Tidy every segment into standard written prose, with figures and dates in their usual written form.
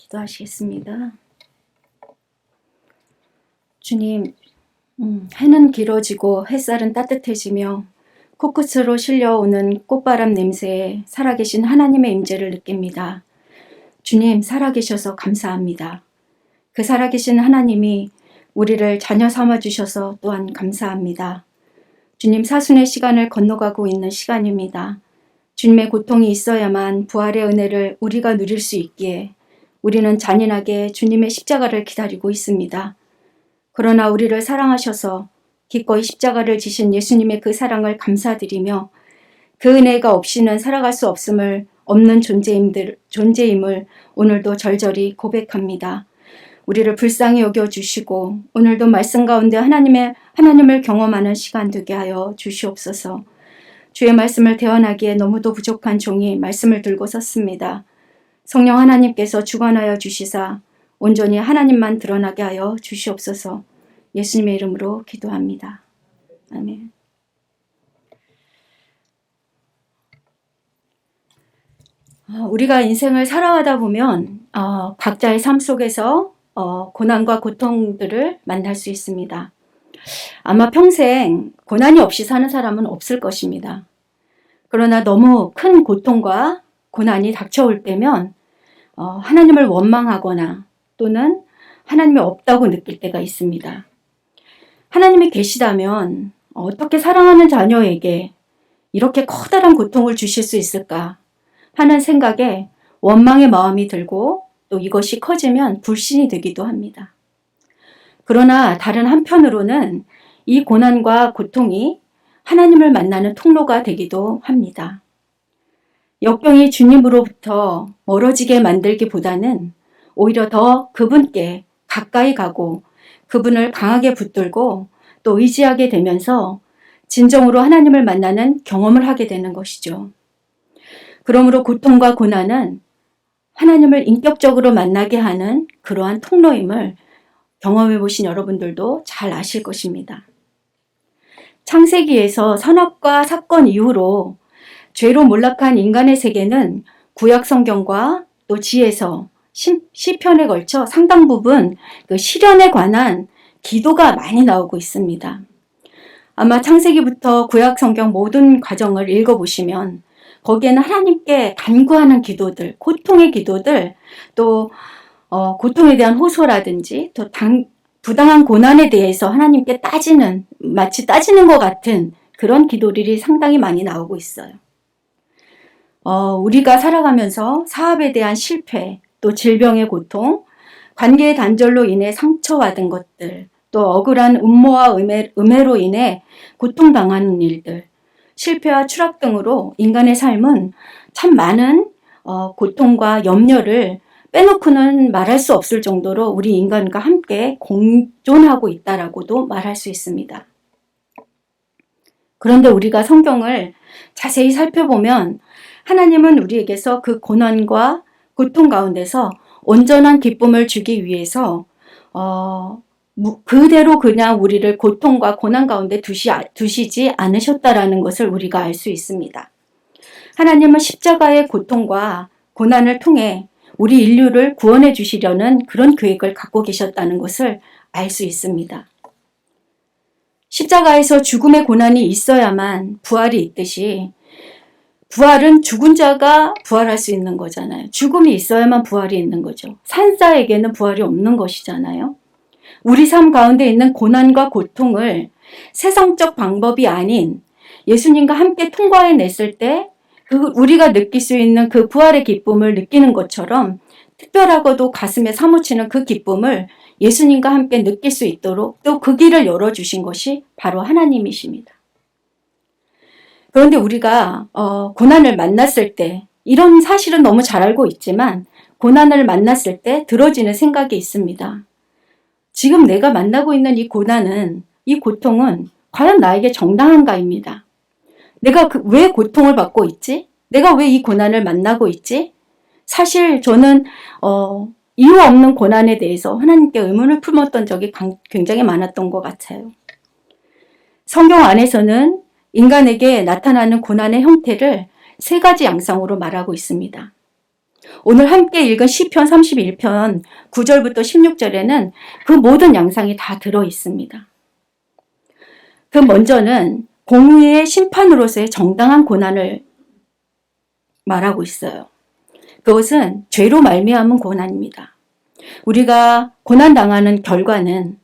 기도하시겠습니다. 주님, 해는 길어지고 햇살은 따뜻해지며 코끝으로 실려오는 꽃바람 냄새에 살아계신 하나님의 임재를 느낍니다. 주님, 살아계셔서 감사합니다. 그 살아계신 하나님이 우리를 자녀 삼아주셔서 또한 감사합니다. 주님, 사순의 시간을 건너가고 있는 시간입니다. 주님의 고통이 있어야만 부활의 은혜를 우리가 누릴 수 있기에 우리는 잔인하게 주님의 십자가를 기다리고 있습니다. 그러나 우리를 사랑하셔서 기꺼이 십자가를 지신 예수님의 그 사랑을 감사드리며 그 은혜가 없이는 살아갈 수 없는 존재임을 오늘도 절절히 고백합니다. 우리를 불쌍히 여겨주시고 오늘도 말씀 가운데 하나님을 경험하는 시간 되게 하여 주시옵소서. 주의 말씀을 대언하기에 너무도 부족한 종이 말씀을 들고 섰습니다. 성령 하나님께서 주관하여 주시사 온전히 하나님만 드러나게 하여 주시옵소서. 예수님의 이름으로 기도합니다. 아멘. 우리가 인생을 살아가다 보면 각자의 삶 속에서 고난과 고통들을 만날 수 있습니다. 아마 평생 고난이 없이 사는 사람은 없을 것입니다. 그러나 너무 큰 고통과 고난이 닥쳐올 때면 하나님을 원망하거나 또는 하나님이 없다고 느낄 때가 있습니다. 하나님이 계시다면 어떻게 사랑하는 자녀에게 이렇게 커다란 고통을 주실 수 있을까 하는 생각에 원망의 마음이 들고 또 이것이 커지면 불신이 되기도 합니다. 그러나 다른 한편으로는 이 고난과 고통이 하나님을 만나는 통로가 되기도 합니다. 역경이 주님으로부터 멀어지게 만들기보다는 오히려 더 그분께 가까이 가고 그분을 강하게 붙들고 또 의지하게 되면서 진정으로 하나님을 만나는 경험을 하게 되는 것이죠. 그러므로 고통과 고난은 하나님을 인격적으로 만나게 하는 그러한 통로임을 경험해 보신 여러분들도 잘 아실 것입니다. 창세기에서 선악과 사건 이후로 죄로 몰락한 인간의 세계는 구약 성경과 또 지혜서, 시편에 걸쳐 상당 부분 그 시련에 관한 기도가 많이 나오고 있습니다. 아마 창세기부터 구약 성경 모든 과정을 읽어보시면 거기에는 하나님께 간구하는 기도들, 고통의 기도들, 또 고통에 대한 호소라든지 또 부당한 고난에 대해서 하나님께 마치 따지는 것 같은 그런 기도들이 상당히 많이 나오고 있어요. 우리가 살아가면서 사업에 대한 실패, 또 질병의 고통, 관계의 단절로 인해 상처받은 것들, 또 억울한 음모와 음해로 인해 고통당하는 일들, 실패와 추락 등으로 인간의 삶은 참 많은 고통과 염려를 빼놓고는 말할 수 없을 정도로 우리 인간과 함께 공존하고 있다라고도 말할 수 있습니다. 그런데 우리가 성경을 자세히 살펴보면 하나님은 우리에게서 그 고난과 고통 가운데서 온전한 기쁨을 주기 위해서 그대로 그냥 우리를 고통과 고난 가운데 두시지 않으셨다라는 것을 우리가 알 수 있습니다. 하나님은 십자가의 고통과 고난을 통해 우리 인류를 구원해 주시려는 그런 계획을 갖고 계셨다는 것을 알 수 있습니다. 십자가에서 죽음의 고난이 있어야만 부활이 있듯이 부활은 죽은 자가 부활할 수 있는 거잖아요. 죽음이 있어야만 부활이 있는 거죠. 산 자에게는 부활이 없는 것이잖아요. 우리 삶 가운데 있는 고난과 고통을 세상적 방법이 아닌 예수님과 함께 통과해냈을 때 우리가 느낄 수 있는 그 부활의 기쁨을 느끼는 것처럼 특별하고도 가슴에 사무치는 그 기쁨을 예수님과 함께 느낄 수 있도록 또 그 길을 열어주신 것이 바로 하나님이십니다. 그런데 우리가 고난을 만났을 때 이런 사실은 너무 잘 알고 있지만 고난을 만났을 때 들어지는 생각이 있습니다. 지금 내가 만나고 있는 이 고난은, 이 고통은 과연 나에게 정당한가입니다. 내가 왜 고통을 받고 있지? 내가 왜 이 고난을 만나고 있지? 사실 저는 이유 없는 고난에 대해서 하나님께 의문을 품었던 적이 굉장히 많았던 것 같아요. 성경 안에서는 인간에게 나타나는 고난의 형태를 세 가지 양상으로 말하고 있습니다. 오늘 함께 읽은 시편 31편 9절부터 16절에는 그 모든 양상이 다 들어 있습니다. 그 먼저는 공의의 심판으로서의 정당한 고난을 말하고 있어요. 그것은 죄로 말미암은 고난입니다. 우리가 고난당하는 결과는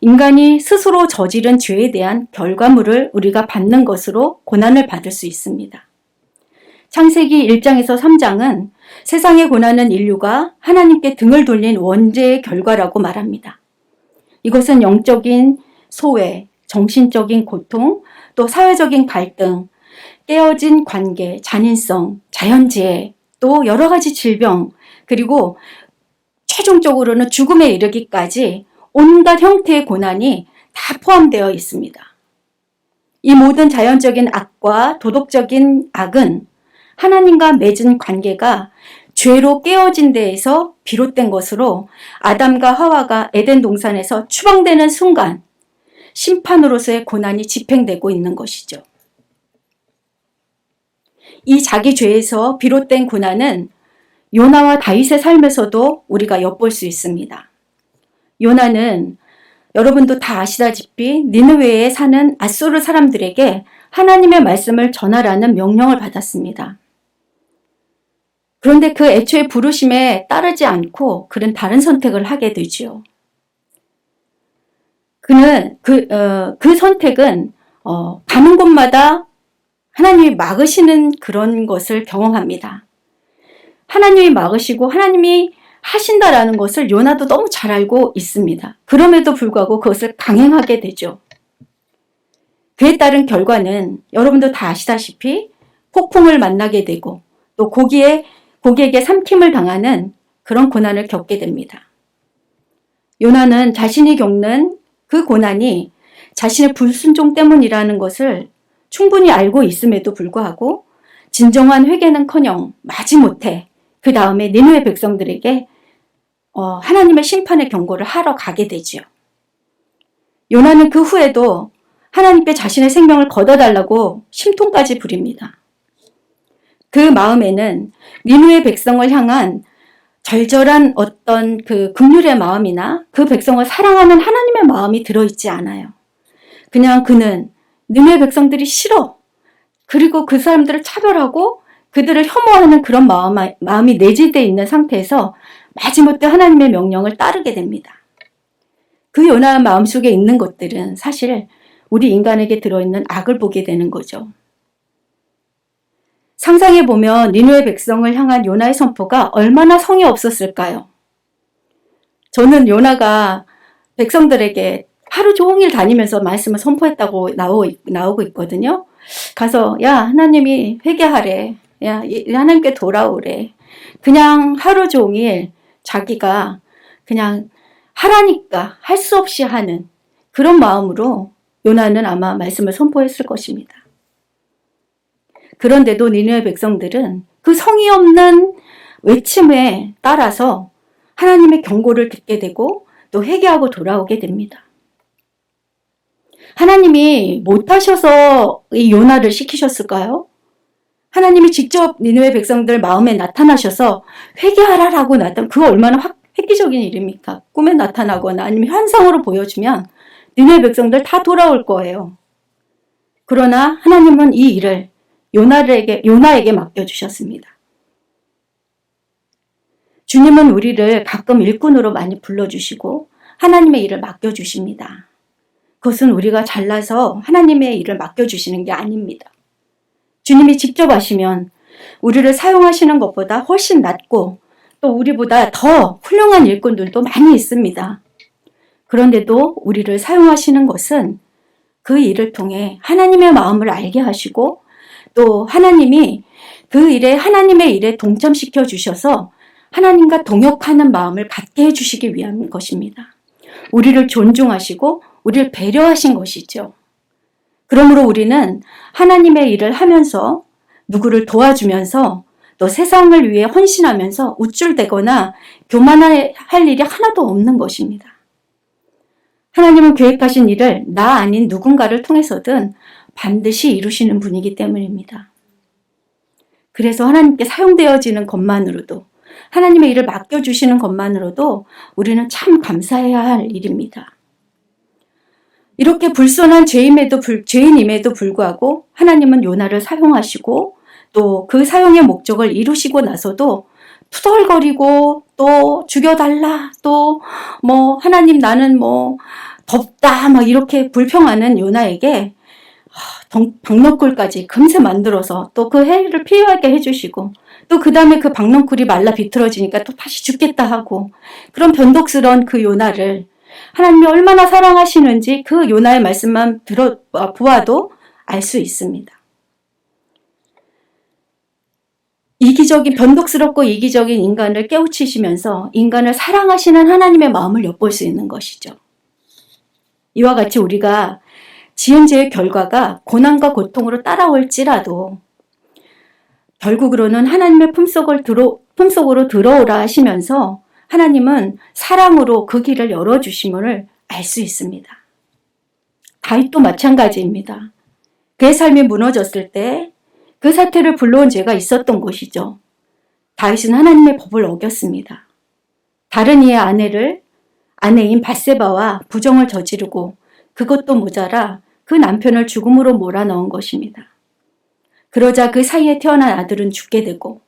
인간이 스스로 저지른 죄에 대한 결과물을 우리가 받는 것으로 고난을 받을 수 있습니다. 창세기 1장에서 3장은 세상에 고난은 인류가 하나님께 등을 돌린 원죄의 결과라고 말합니다. 이것은 영적인 소외, 정신적인 고통, 또 사회적인 갈등, 깨어진 관계, 잔인성, 자연재해, 또 여러 가지 질병, 그리고 최종적으로는 죽음에 이르기까지 온갖 형태의 고난이 다 포함되어 있습니다. 이 모든 자연적인 악과 도덕적인 악은 하나님과 맺은 관계가 죄로 깨어진 데에서 비롯된 것으로 아담과 하와가 에덴 동산에서 추방되는 순간 심판으로서의 고난이 집행되고 있는 것이죠. 이 자기 죄에서 비롯된 고난은 요나와 다윗의 삶에서도 우리가 엿볼 수 있습니다. 요나는 여러분도 다 아시다시피 니느웨에 사는 앗소르 사람들에게 하나님의 말씀을 전하라는 명령을 받았습니다. 그런데 그 애초에 부르심에 따르지 않고 그는 다른 선택을 하게 되지요. 그는 그 선택은 가는 곳마다 하나님이 막으시는 그런 것을 경험합니다. 하나님이 막으시고 하나님이 하신다라는 것을 요나도 너무 잘 알고 있습니다. 그럼에도 불구하고 그것을 강행하게 되죠. 그에 따른 결과는 여러분도 다 아시다시피 폭풍을 만나게 되고 또 고기에게 삼킴을 당하는 그런 고난을 겪게 됩니다. 요나는 자신이 겪는 그 고난이 자신의 불순종 때문이라는 것을 충분히 알고 있음에도 불구하고 진정한 회개는커녕 마지못해 그 다음에 니느웨 백성들에게 하나님의 심판의 경고를 하러 가게 되지요. 요나는 그 후에도 하나님께 자신의 생명을 걷어달라고 심통까지 부립니다. 그 마음에는 니느웨 백성을 향한 절절한 어떤 그 긍휼의 마음이나 그 백성을 사랑하는 하나님의 마음이 들어있지 않아요. 그냥 그는 니느웨 백성들이 싫어. 그리고 그 사람들을 차별하고 그들을 혐오하는 그런 마음이 내재되어 있는 상태에서 마지못해 하나님의 명령을 따르게 됩니다. 그 요나 마음속에 있는 것들은 사실 우리 인간에게 들어있는 악을 보게 되는 거죠. 상상해보면 니느웨 백성을 향한 요나의 선포가 얼마나 성의 없었을까요? 저는 요나가 백성들에게 하루 종일 다니면서 말씀을 선포했다고 나오고 있거든요. 가서 야 하나님이 회개하래. 야 하나님께 돌아오래. 그냥 하루 종일 자기가 그냥 하라니까 할 수 없이 하는 그런 마음으로 요나는 아마 말씀을 선포했을 것입니다. 그런데도 니느웨 백성들은 그 성의 없는 외침에 따라서 하나님의 경고를 듣게 되고 또 회개하고 돌아오게 됩니다. 하나님이 못하셔서 이 요나를 시키셨을까요? 하나님이 직접 니느웨 백성들 마음에 나타나셔서 회개하라라고 그거 얼마나 획기적인 일입니까? 꿈에 나타나거나 아니면 환상으로 보여주면 니느웨 백성들 다 돌아올 거예요. 그러나 하나님은 이 일을 요나에게 맡겨주셨습니다. 주님은 우리를 가끔 일꾼으로 많이 불러주시고 하나님의 일을 맡겨주십니다. 그것은 우리가 잘나서 하나님의 일을 맡겨주시는 게 아닙니다. 주님이 직접 하시면 우리를 사용하시는 것보다 훨씬 낫고 또 우리보다 더 훌륭한 일꾼들도 많이 있습니다. 그런데도 우리를 사용하시는 것은 그 일을 통해 하나님의 마음을 알게 하시고 또 하나님이 그 일에 하나님의 일에 동참시켜 주셔서 하나님과 동역하는 마음을 갖게 해주시기 위한 것입니다. 우리를 존중하시고 우리를 배려하신 것이죠. 그러므로 우리는 하나님의 일을 하면서 누구를 도와주면서 또 세상을 위해 헌신하면서 우쭐대거나 교만할 일이 하나도 없는 것입니다. 하나님은 계획하신 일을 나 아닌 누군가를 통해서든 반드시 이루시는 분이기 때문입니다. 그래서 하나님께 사용되어지는 것만으로도 하나님의 일을 맡겨주시는 것만으로도 우리는 참 감사해야 할 일입니다. 이렇게 불손한 죄인임에도 불구하고 하나님은 요나를 사용하시고 또 그 사용의 목적을 이루시고 나서도 투덜거리고 또 죽여달라 또 하나님 나는 덥다 막 이렇게 불평하는 요나에게 박넝쿨까지 금세 만들어서 또 그 해를 피하게 해주시고 또 그 다음에 그 박넝쿨이 말라 비틀어지니까 또 다시 죽겠다 하고 그런 변덕스러운 그 요나를 하나님이 얼마나 사랑하시는지 그 요나의 말씀만 보아도 알 수 있습니다. 변덕스럽고 이기적인 인간을 깨우치시면서 인간을 사랑하시는 하나님의 마음을 엿볼 수 있는 것이죠. 이와 같이 우리가 지은 죄의 결과가 고난과 고통으로 따라올지라도 결국으로는 하나님의 품속으로 들어오라 하시면서 하나님은 사랑으로 그 길을 열어주심을 알 수 있습니다. 다윗도 마찬가지입니다. 그의 삶이 무너졌을 때 그 사태를 불러온 죄가 있었던 것이죠. 다윗은 하나님의 법을 어겼습니다. 다른 이의 아내인 밧세바와 부정을 저지르고 그것도 모자라 그 남편을 죽음으로 몰아넣은 것입니다. 그러자 그 사이에 태어난 아들은 죽게 되고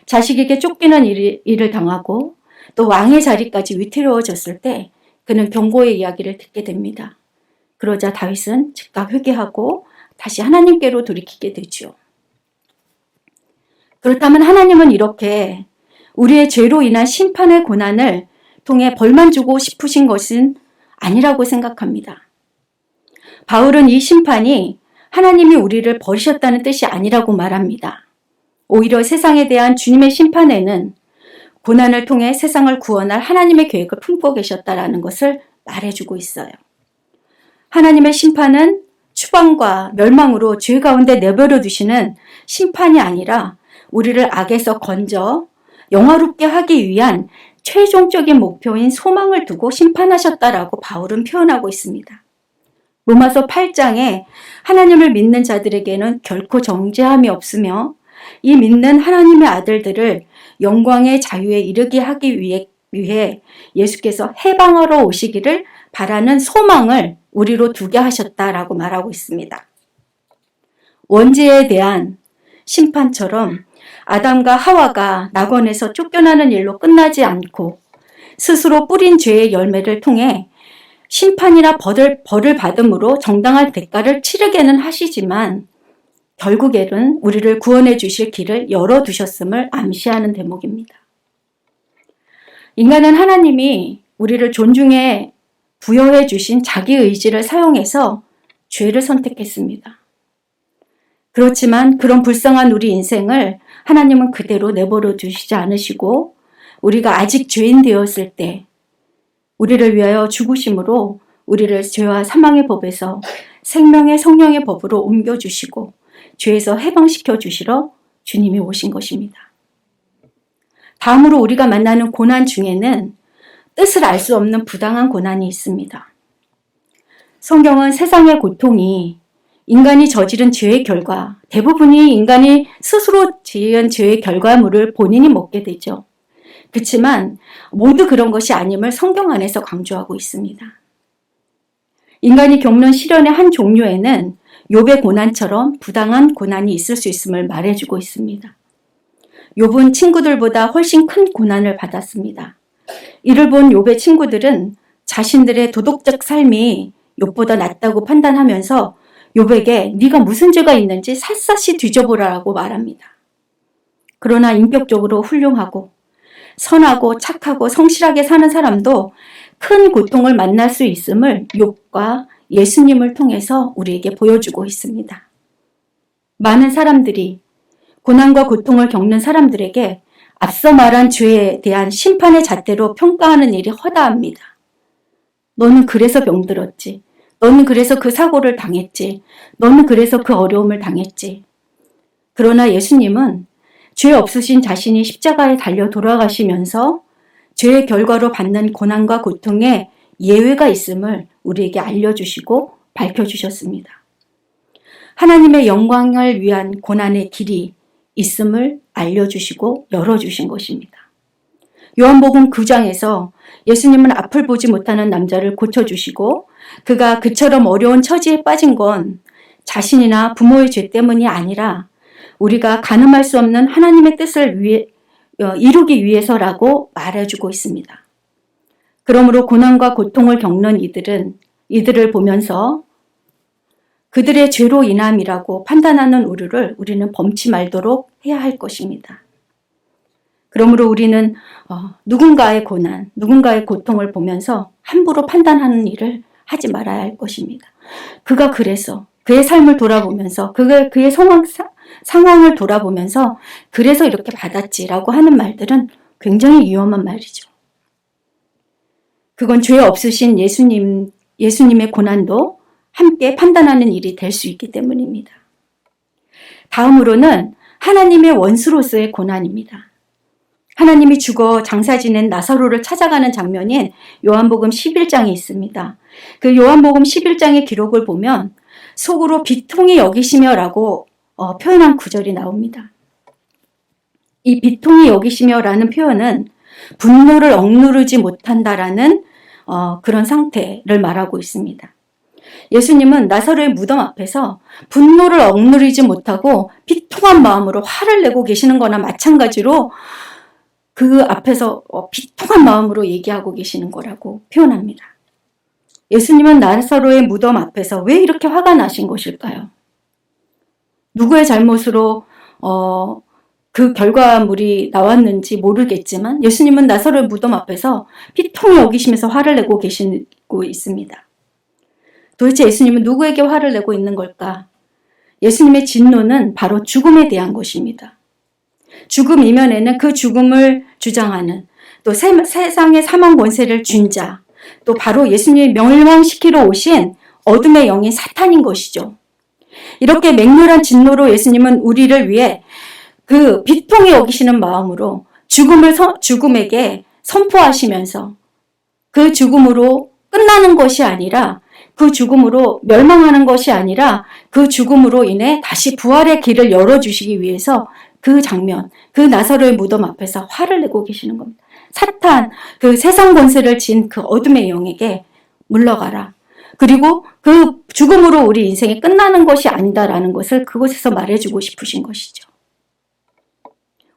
자식에게 쫓기는 일을 당하고 또 왕의 자리까지 위태로워졌을 때 그는 경고의 이야기를 듣게 됩니다. 그러자 다윗은 즉각 회개하고 다시 하나님께로 돌이키게 되죠. 그렇다면 하나님은 이렇게 우리의 죄로 인한 심판의 고난을 통해 벌만 주고 싶으신 것은 아니라고 생각합니다. 바울은 이 심판이 하나님이 우리를 버리셨다는 뜻이 아니라고 말합니다. 오히려 세상에 대한 주님의 심판에는 고난을 통해 세상을 구원할 하나님의 계획을 품고 계셨다라는 것을 말해주고 있어요. 하나님의 심판은 추방과 멸망으로 죄 가운데 내버려 두시는 심판이 아니라 우리를 악에서 건져 영화롭게 하기 위한 최종적인 목표인 소망을 두고 심판하셨다라고 바울은 표현하고 있습니다. 로마서 8장에 하나님을 믿는 자들에게는 결코 정죄함이 없으며 이 믿는 하나님의 아들들을 영광의 자유에 이르게 하기 위해 예수께서 해방하러 오시기를 바라는 소망을 우리로 두게 하셨다라고 말하고 있습니다. 원죄에 대한 심판처럼 아담과 하와가 낙원에서 쫓겨나는 일로 끝나지 않고 스스로 뿌린 죄의 열매를 통해 심판이나 벌을 받음으로 정당한 대가를 치르게는 하시지만 결국에는 우리를 구원해 주실 길을 열어두셨음을 암시하는 대목입니다. 인간은 하나님이 우리를 존중해 부여해 주신 자기 의지를 사용해서 죄를 선택했습니다. 그렇지만 그런 불쌍한 우리 인생을 하나님은 그대로 내버려 두시지 않으시고 우리가 아직 죄인 되었을 때 우리를 위하여 죽으심으로 우리를 죄와 사망의 법에서 생명의 성령의 법으로 옮겨주시고 죄에서 해방시켜 주시러 주님이 오신 것입니다. 다음으로 우리가 만나는 고난 중에는 뜻을 알 수 없는 부당한 고난이 있습니다. 성경은 세상의 고통이 인간이 저지른 죄의 결과, 대부분이 인간이 스스로 지은 죄의 결과물을 본인이 먹게 되죠. 그렇지만 모두 그런 것이 아님을 성경 안에서 강조하고 있습니다. 인간이 겪는 시련의 한 종류에는 욥의 고난처럼 부당한 고난이 있을 수 있음을 말해주고 있습니다. 욥은 친구들보다 훨씬 큰 고난을 받았습니다. 이를 본 욥의 친구들은 자신들의 도덕적 삶이 욥보다 낫다고 판단하면서 욥에게 네가 무슨 죄가 있는지 샅샅이 뒤져보라고 말합니다. 그러나 인격적으로 훌륭하고 선하고 착하고 성실하게 사는 사람도 큰 고통을 만날 수 있음을 욥과 예수님을 통해서 우리에게 보여주고 있습니다. 많은 사람들이 고난과 고통을 겪는 사람들에게 앞서 말한 죄에 대한 심판의 잣대로 평가하는 일이 허다합니다. 너는 그래서 병들었지. 너는 그래서 그 사고를 당했지. 너는 그래서 그 어려움을 당했지. 그러나 예수님은 죄 없으신 자신이 십자가에 달려 돌아가시면서 죄의 결과로 받는 고난과 고통에 예외가 있음을 우리에게 알려주시고 밝혀주셨습니다. 하나님의 영광을 위한 고난의 길이 있음을 알려주시고 열어주신 것입니다. 요한복음 9장에서 예수님은 앞을 보지 못하는 남자를 고쳐주시고 그가 그처럼 어려운 처지에 빠진 건 자신이나 부모의 죄 때문이 아니라 우리가 가늠할 수 없는 하나님의 뜻을 이루기 위해서라고 말해주고 있습니다. 그러므로 고난과 고통을 겪는 이들을 보면서 그들의 죄로 인함이라고 판단하는 우리는 범치 말도록 해야 할 것입니다. 그러므로 우리는 누군가의 고난, 누군가의 고통을 보면서 함부로 판단하는 일을 하지 말아야 할 것입니다. 그가 그래서 그의 삶을 돌아보면서 그의 상황을 돌아보면서 그래서 이렇게 받았지라고 하는 말들은 굉장히 위험한 말이죠. 그건 죄 없으신 예수님의 고난도 함께 판단하는 일이 될 수 있기 때문입니다. 다음으로는 하나님의 원수로서의 고난입니다. 하나님이 죽어 장사 지낸 나사로를 찾아가는 장면인 요한복음 11장에 있습니다. 그 요한복음 11장의 기록을 보면 속으로 비통히 여기시며라고 표현한 구절이 나옵니다. 이 비통히 여기시며라는 표현은 분노를 억누르지 못한다라는 그런 상태를 말하고 있습니다. 예수님은 나사로의 무덤 앞에서 분노를 억누르지 못하고 비통한 마음으로 화를 내고 계시는 거나 마찬가지로 그 앞에서 비통한 마음으로 얘기하고 계시는 거라고 표현합니다. 예수님은 나사로의 무덤 앞에서 왜 이렇게 화가 나신 것일까요? 누구의 잘못으로 그 결과물이 나왔는지 모르겠지만 예수님은 나사로의 무덤 앞에서 비통히 여기시면서 화를 내고 계시고 있습니다. 도대체 예수님은 누구에게 화를 내고 있는 걸까? 예수님의 진노는 바로 죽음에 대한 것입니다. 죽음 이면에는 그 죽음을 주장하는 또 세상의 사망 권세를 준 자, 또 바로 예수님이 멸망시키러 오신 어둠의 영인 사탄인 것이죠. 이렇게 맹렬한 진노로 예수님은 우리를 위해 그 비통히 여기시는 마음으로 죽음에게 선포하시면서 그 죽음으로 끝나는 것이 아니라 그 죽음으로 멸망하는 것이 아니라 그 죽음으로 인해 다시 부활의 길을 열어주시기 위해서 그 장면, 그 나사로의 무덤 앞에서 화를 내고 계시는 겁니다. 사탄, 그 세상 권세를 진 그 어둠의 영에게 물러가라. 그리고 그 죽음으로 우리 인생이 끝나는 것이 아니다라는 것을 그곳에서 말해주고 싶으신 것이죠.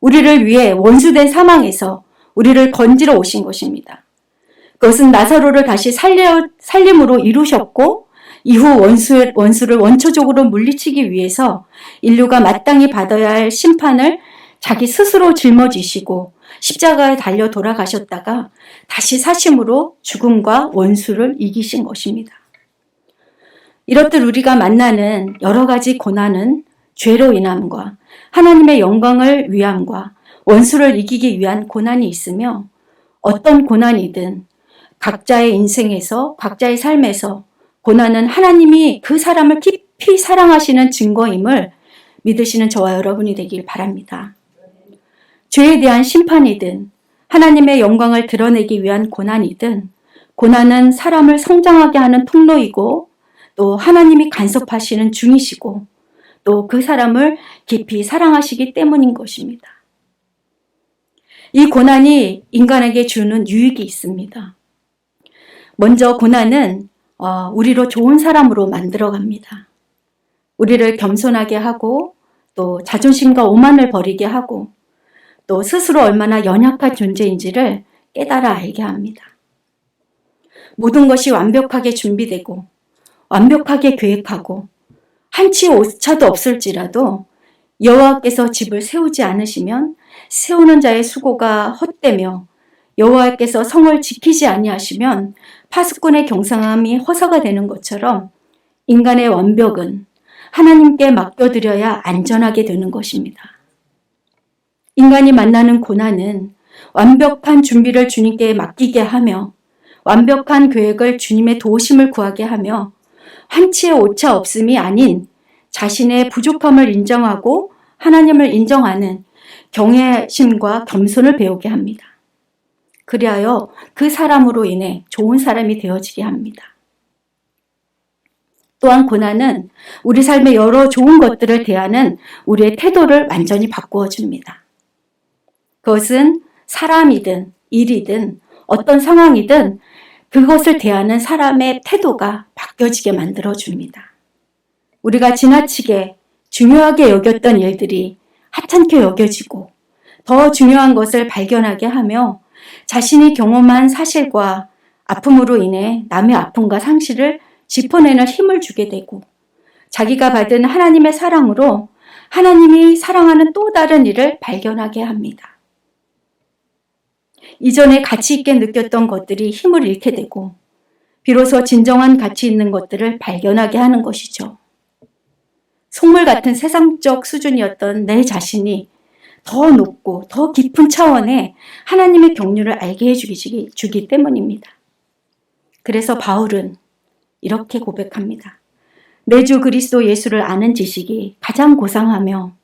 우리를 위해 원수된 사망에서 우리를 건지러 오신 것입니다. 그것은 나사로를 다시 살림으로 이루셨고 이후 원수를 원초적으로 물리치기 위해서 인류가 마땅히 받아야 할 심판을 자기 스스로 짊어지시고 십자가에 달려 돌아가셨다가 다시 사심으로 죽음과 원수를 이기신 것입니다. 이렇듯 우리가 만나는 여러 가지 고난은 죄로 인함과 하나님의 영광을 위함과 원수를 이기기 위한 고난이 있으며 어떤 고난이든 각자의 인생에서 각자의 삶에서 고난은 하나님이 그 사람을 깊이 사랑하시는 증거임을 믿으시는 저와 여러분이 되길 바랍니다. 죄에 대한 심판이든 하나님의 영광을 드러내기 위한 고난이든 고난은 사람을 성장하게 하는 통로이고 또 하나님이 간섭하시는 중이시고 또 그 사람을 깊이 사랑하시기 때문인 것입니다. 이 고난이 인간에게 주는 유익이 있습니다. 먼저 고난은 우리로 좋은 사람으로 만들어갑니다. 우리를 겸손하게 하고 또 자존심과 오만을 버리게 하고 또 스스로 얼마나 연약한 존재인지를 깨달아 알게 합니다. 모든 것이 완벽하게 준비되고 완벽하게 계획하고 한치 오차도 없을지라도 여호와께서 집을 세우지 않으시면 세우는 자의 수고가 헛되며 여호와께서 성을 지키지 아니하시면 파수꾼의 경상함이 허사가 되는 것처럼 인간의 완벽은 하나님께 맡겨드려야 안전하게 되는 것입니다. 인간이 만나는 고난은 완벽한 준비를 주님께 맡기게 하며 완벽한 계획을 주님의 도우심을 구하게 하며 한치의 오차 없음이 아닌 자신의 부족함을 인정하고 하나님을 인정하는 경외심과 겸손을 배우게 합니다. 그리하여 그 사람으로 인해 좋은 사람이 되어지게 합니다. 또한 고난은 우리 삶의 여러 좋은 것들을 대하는 우리의 태도를 완전히 바꾸어 줍니다. 그것은 사람이든 일이든 어떤 상황이든 그것을 대하는 사람의 태도가 바뀌어지게 만들어줍니다. 우리가 지나치게 중요하게 여겼던 일들이 하찮게 여겨지고 더 중요한 것을 발견하게 하며 자신이 경험한 사실과 아픔으로 인해 남의 아픔과 상실을 짚어내는 힘을 주게 되고 자기가 받은 하나님의 사랑으로 하나님이 사랑하는 또 다른 일을 발견하게 합니다. 이전에 가치 있게 느꼈던 것들이 힘을 잃게 되고 비로소 진정한 가치 있는 것들을 발견하게 하는 것이죠. 속물 같은 세상적 수준이었던 내 자신이 더 높고 더 깊은 차원의 하나님의 경륜을 알게 해주기 때문입니다. 그래서 바울은 이렇게 고백합니다. 내 주 그리스도 예수를 아는 지식이 가장 고상하며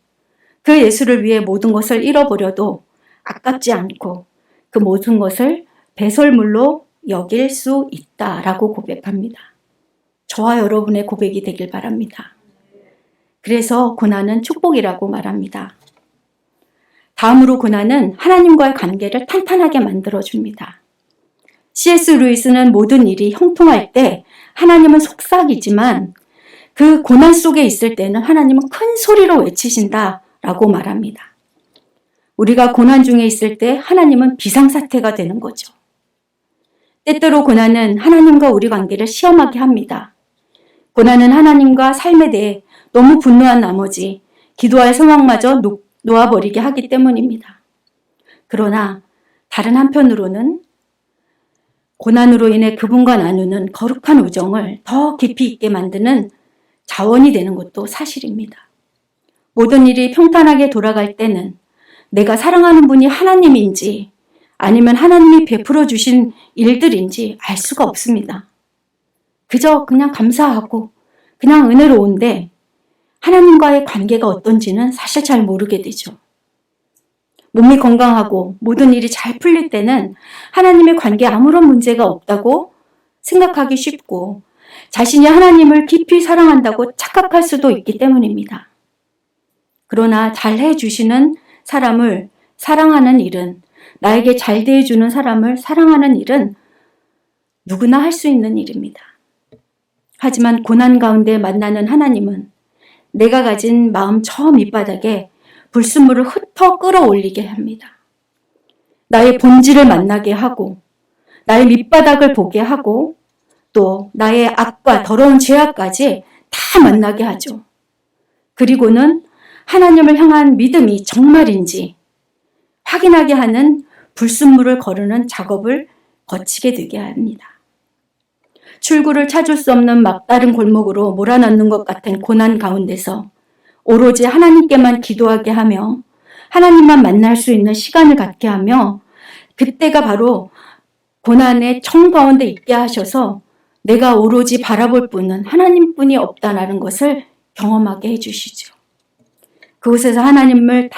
그 예수를 위해 모든 것을 잃어버려도 아깝지 않고 그 모든 것을 배설물로 여길 수 있다라고 고백합니다. 저와 여러분의 고백이 되길 바랍니다. 그래서 고난은 축복이라고 말합니다. 다음으로 고난은 하나님과의 관계를 탄탄하게 만들어줍니다. C.S. 루이스는 모든 일이 형통할 때 하나님은 속삭이지만 그 고난 속에 있을 때는 하나님은 큰 소리로 외치신다라고 말합니다. 우리가 고난 중에 있을 때 하나님은 비상사태가 되는 거죠. 때때로 고난은 하나님과 우리 관계를 시험하게 합니다. 고난은 하나님과 삶에 대해 너무 분노한 나머지 기도할 소망마저 놓아버리게 하기 때문입니다. 그러나 다른 한편으로는 고난으로 인해 그분과 나누는 거룩한 우정을 더 깊이 있게 만드는 자원이 되는 것도 사실입니다. 모든 일이 평탄하게 돌아갈 때는 내가 사랑하는 분이 하나님인지 아니면 하나님이 베풀어 주신 일들인지 알 수가 없습니다. 그저 그냥 감사하고 그냥 은혜로운데 하나님과의 관계가 어떤지는 사실 잘 모르게 되죠. 몸이 건강하고 모든 일이 잘 풀릴 때는 하나님의 관계에 아무런 문제가 없다고 생각하기 쉽고 자신이 하나님을 깊이 사랑한다고 착각할 수도 있기 때문입니다. 그러나 잘 해주시는 사람을 사랑하는 일은, 나에게 잘 대해주는 사람을 사랑하는 일은 누구나 할 수 있는 일입니다. 하지만 고난 가운데 만나는 하나님은 내가 가진 마음 저 밑바닥에 불순물을 흩어 끌어올리게 합니다. 나의 본질을 만나게 하고 나의 밑바닥을 보게 하고 또 나의 악과 더러운 죄악까지 다 만나게 하죠. 그리고는 하나님을 향한 믿음이 정말인지 확인하게 하는 불순물을 거르는 작업을 거치게 되게 합니다. 출구를 찾을 수 없는 막다른 골목으로 몰아넣는 것 같은 고난 가운데서 오로지 하나님께만 기도하게 하며 하나님만 만날 수 있는 시간을 갖게 하며 그때가 바로 고난의 청 가운데 있게 하셔서 내가 오로지 바라볼 분은 하나님뿐이 없다라는 것을 경험하게 해주시죠. 그곳에서 하나님께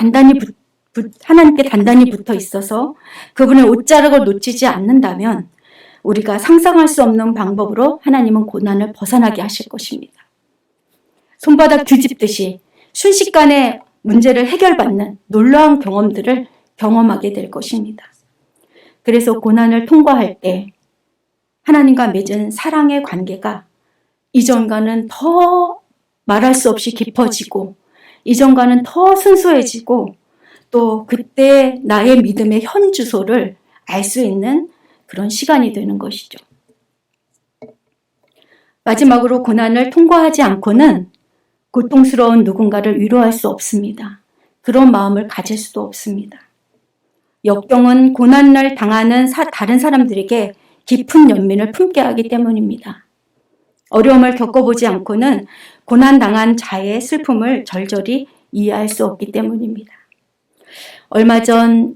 단단히 붙어 있어서 그분의 옷자락을 놓치지 않는다면 우리가 상상할 수 없는 방법으로 하나님은 고난을 벗어나게 하실 것입니다. 손바닥 뒤집듯이 순식간에 문제를 해결받는 놀라운 경험들을 경험하게 될 것입니다. 그래서 고난을 통과할 때 하나님과 맺은 사랑의 관계가 이전과는 더 말할 수 없이 깊어지고 이전과는 더 순수해지고 또 그때 나의 믿음의 현 주소를 알 수 있는 그런 시간이 되는 것이죠. 마지막으로 고난을 통과하지 않고는 고통스러운 누군가를 위로할 수 없습니다. 그런 마음을 가질 수도 없습니다. 역경은 고난을 당하는 다른 사람들에게 깊은 연민을 품게 하기 때문입니다. 어려움을 겪어보지 않고는 고난당한 자의 슬픔을 절절히 이해할 수 없기 때문입니다. 얼마 전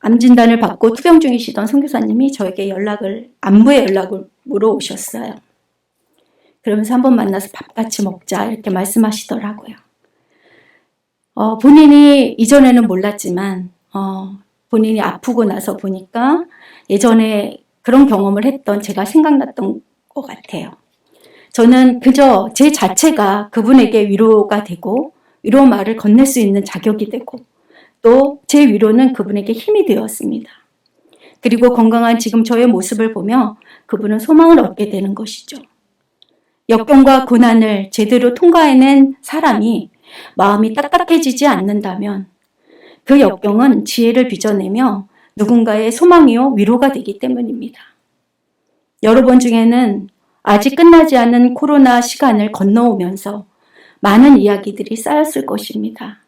암 진단을 받고 투병 중이시던 선교사님이 저에게 안부의 연락을 물어오셨어요. 그러면서 한번 만나서 밥 같이 먹자 이렇게 말씀하시더라고요. 본인이 이전에는 몰랐지만 본인이 아프고 나서 보니까 예전에 그런 경험을 했던 제가 생각났던 것 같아요. 저는 그저 제 자체가 그분에게 위로가 되고 위로 말을 건넬 수 있는 자격이 되고 또 제 위로는 그분에게 힘이 되었습니다. 그리고 건강한 지금 저의 모습을 보며 그분은 소망을 얻게 되는 것이죠. 역경과 고난을 제대로 통과해낸 사람이 마음이 딱딱해지지 않는다면 그 역경은 지혜를 빚어내며 누군가의 소망이요 위로가 되기 때문입니다. 여러분 중에는 아직 끝나지 않은 코로나 시간을 건너오면서 많은 이야기들이 쌓였을 것입니다.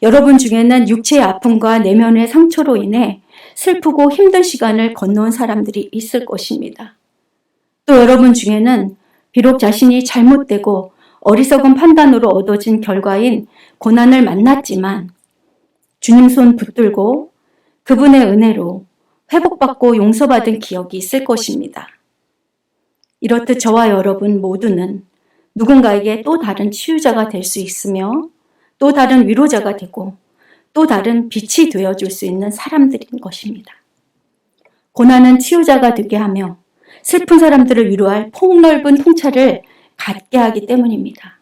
여러분 중에는 육체의 아픔과 내면의 상처로 인해 슬프고 힘든 시간을 건너온 사람들이 있을 것입니다. 또 여러분 중에는 비록 자신이 잘못되고 어리석은 판단으로 얻어진 결과인 고난을 만났지만 주님 손 붙들고 그분의 은혜로 회복받고 용서받은 기억이 있을 것입니다. 이렇듯 저와 여러분 모두는 누군가에게 또 다른 치유자가 될 수 있으며 또 다른 위로자가 되고 또 다른 빛이 되어줄 수 있는 사람들인 것입니다. 고난은 치유자가 되게 하며 슬픈 사람들을 위로할 폭넓은 통찰을 갖게 하기 때문입니다.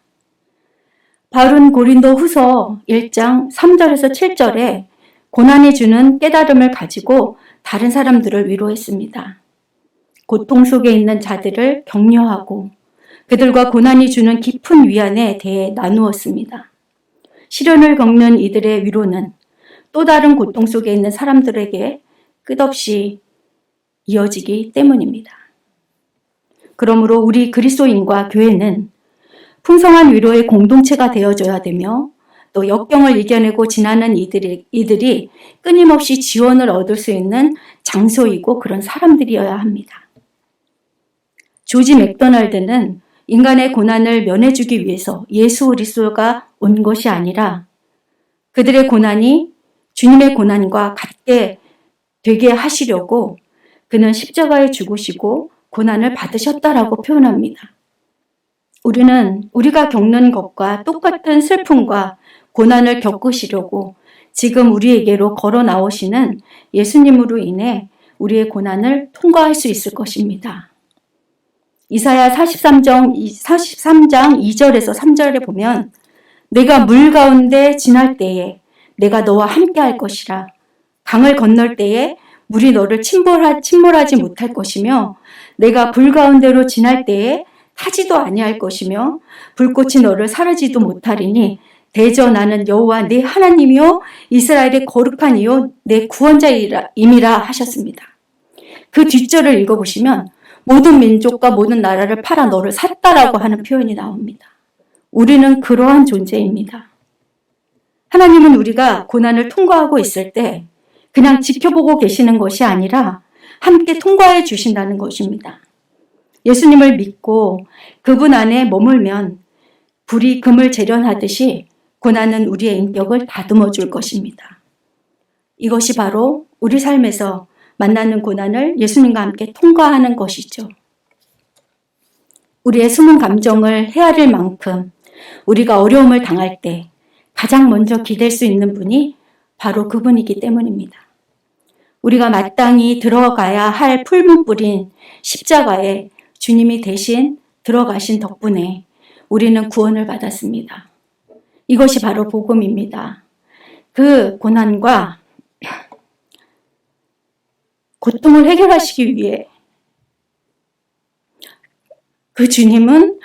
바울은 고린도 후서 1장 3절에서 7절에 고난이 주는 깨달음을 가지고 다른 사람들을 위로했습니다. 고통 속에 있는 자들을 격려하고 그들과 고난이 주는 깊은 위안에 대해 나누었습니다. 시련을 겪는 이들의 위로는 또 다른 고통 속에 있는 사람들에게 끝없이 이어지기 때문입니다. 그러므로 우리 그리스도인과 교회는 풍성한 위로의 공동체가 되어줘야 되며 또 역경을 이겨내고 지나는 이들이 끊임없이 지원을 얻을 수 있는 장소이고 그런 사람들이어야 합니다. 조지 맥도날드는 인간의 고난을 면해주기 위해서 예수 그리스도가 온 것이 아니라 그들의 고난이 주님의 고난과 같게 되게 하시려고 그는 십자가에 죽으시고 고난을 받으셨다라고 표현합니다. 우리는 우리가 겪는 것과 똑같은 슬픔과 고난을 겪으시려고 지금 우리에게로 걸어 나오시는 예수님으로 인해 우리의 고난을 통과할 수 있을 것입니다. 이사야 43장 2절에서 3절에 보면 내가 물 가운데 지날 때에 내가 너와 함께 할 것이라. 강을 건널 때에 물이 너를 침몰하지 못할 것이며 내가 불 가운데로 지날 때에 타지도 아니할 것이며 불꽃이 너를 사르지도 못하리니 대저 나는 여호와 내 하나님이요 이스라엘의 거룩한 이요 내 구원자임이라 하셨습니다. 그 뒷절을 읽어보시면 모든 민족과 모든 나라를 팔아 너를 샀다라고 하는 표현이 나옵니다. 우리는 그러한 존재입니다. 하나님은 우리가 고난을 통과하고 있을 때 그냥 지켜보고 계시는 것이 아니라 함께 통과해 주신다는 것입니다. 예수님을 믿고 그분 안에 머물면 불이 금을 재련하듯이 고난은 우리의 인격을 다듬어 줄 것입니다. 이것이 바로 우리 삶에서 만나는 고난을 예수님과 함께 통과하는 것이죠. 우리의 숨은 감정을 헤아릴 만큼 우리가 어려움을 당할 때 가장 먼저 기댈 수 있는 분이 바로 그분이기 때문입니다. 우리가 마땅히 들어가야 할 풀무불인 십자가에 주님이 대신 들어가신 덕분에 우리는 구원을 받았습니다. 이것이 바로 복음입니다. 그 고난과 고통을 해결하시기 위해 그 주님은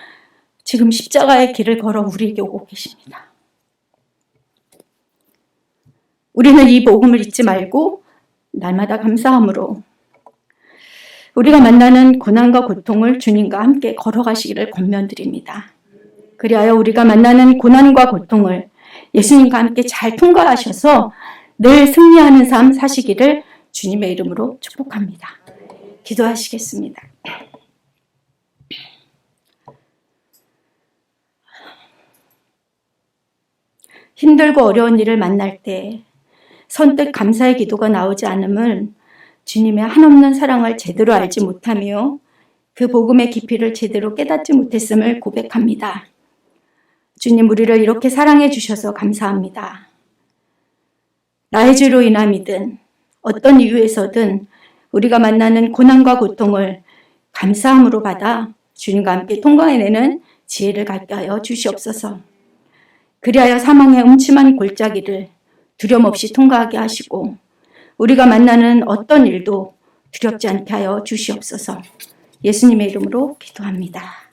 지금 십자가의 길을 걸어 우리에게 오고 계십니다. 우리는 이 복음을 잊지 말고 날마다 감사함으로 우리가 만나는 고난과 고통을 주님과 함께 걸어가시기를 권면드립니다. 그리하여 우리가 만나는 고난과 고통을 예수님과 함께 잘 통과하셔서 늘 승리하는 삶 사시기를 주님의 이름으로 축복합니다. 기도하시겠습니다. 힘들고 어려운 일을 만날 때 선뜻 감사의 기도가 나오지 않음은 주님의 한없는 사랑을 제대로 알지 못하며 그 복음의 깊이를 제대로 깨닫지 못했음을 고백합니다. 주님, 우리를 이렇게 사랑해 주셔서 감사합니다. 나의 죄로 인함이든 어떤 이유에서든 우리가 만나는 고난과 고통을 감사함으로 받아 주님과 함께 통과해내는 지혜를 갖게 하여 주시옵소서. 그리하여 사망의 음침한 골짜기를 두려움 없이 통과하게 하시고 우리가 만나는 어떤 일도 두렵지 않게 하여 주시옵소서. 예수님의 이름으로 기도합니다.